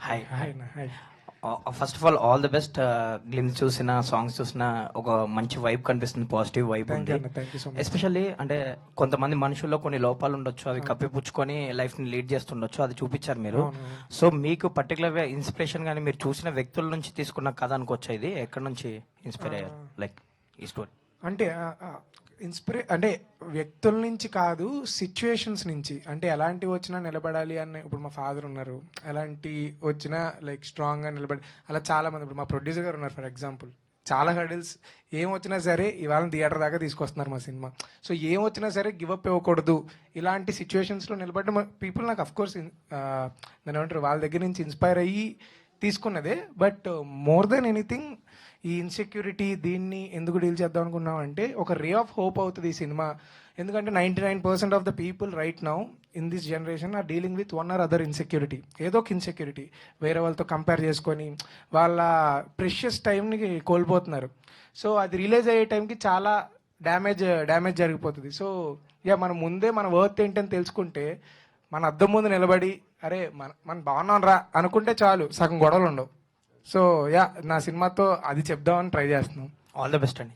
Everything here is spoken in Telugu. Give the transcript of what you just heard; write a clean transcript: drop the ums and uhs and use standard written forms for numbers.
Hi. Hi hi. First of all the best. Glimpse చూసిన సాంగ్స్ చూసిన ఒక మంచి వైబ్ కనిపిస్తుంది, పాజిటివ్ వైబ్ థ్యాంక్ ఉంది. యూ అన్న, thank you so much. Especially అంటే కొంతమంది మనుషుల్లో కొన్ని లోపాలు ఉండొచ్చు, అవి కప్పిపుచ్చుకొని లైఫ్ని లీడ్ చేస్తుండొచ్చు, అది చూపించారు మీరు. సో మీకు పర్టికులర్గా ఇన్స్పిరేషన్ కానీ మీరు చూసిన వ్యక్తుల నుంచి తీసుకున్న కథ అనుకోవచ్చా? ఇది ఎక్కడి నుంచి ఇన్స్పైర్ అయ్యారు లైక్ ఈ స్టోరీ? అంటే అంటే వ్యక్తుల నుంచి కాదు, సిచ్యువేషన్స్ నుంచి. అంటే ఎలాంటివి వచ్చినా నిలబడాలి అని. ఇప్పుడు మా ఫాదర్ ఉన్నారు, ఎలాంటి వచ్చినా లైక్ స్ట్రాంగ్గా నిలబడి, అలా చాలా మంది. ఇప్పుడు మా ప్రొడ్యూసర్ గారు ఉన్నారు ఫర్ ఎగ్జాంపుల్. చాలా హర్డిల్స్ ఏం వచ్చినా సరే ఇవాళ థియేటర్ దాకా తీసుకొస్తున్నారు మా సినిమా. సో ఏం వచ్చినా సరే గివప్ ఇవ్వకూడదు. ఇలాంటి సిచ్యువేషన్స్లో నిలబడ్డ పీపుల్ నాకు అఫ్కోర్స్ నేను ఏమంటారు, వాళ్ళ దగ్గర నుంచి ఇన్స్పైర్ అయ్యి తీసుకున్నదే. బట్ మోర్ దెన్ ఎనీథింగ్, ఈ ఇన్సెక్యూరిటీ దీన్ని ఎందుకు డీల్ చేద్దాం అనుకున్నాం అంటే, ఒక రే ఆఫ్ హోప్ అవుతుంది ఈ సినిమా. ఎందుకంటే 99% of the people right now in this generation are dealing with one or other insecurity. ఏదో ఒక ఇన్సెక్యూరిటీ, వేరే వాళ్ళతో కంపేర్ చేసుకొని వాళ్ళ ప్రెషియస్ టైంని కోల్పోతున్నారు. సో అది రిలీజ్ అయ్యే టైంకి చాలా డ్యామేజ్ జరిగిపోతుంది. సో మనం ముందే మన వర్త్ ఏంటని తెలుసుకుంటే, మన అద్దం ముందు నిలబడి అరే మనం బాగున్నాం రా అనుకుంటే చాలు, సగం గొడవలు ఉండవు. సో నా సినిమాతో అది చెప్దామని ట్రై చేస్తున్నాం. ఆల్ ద బెస్ట్ అండి.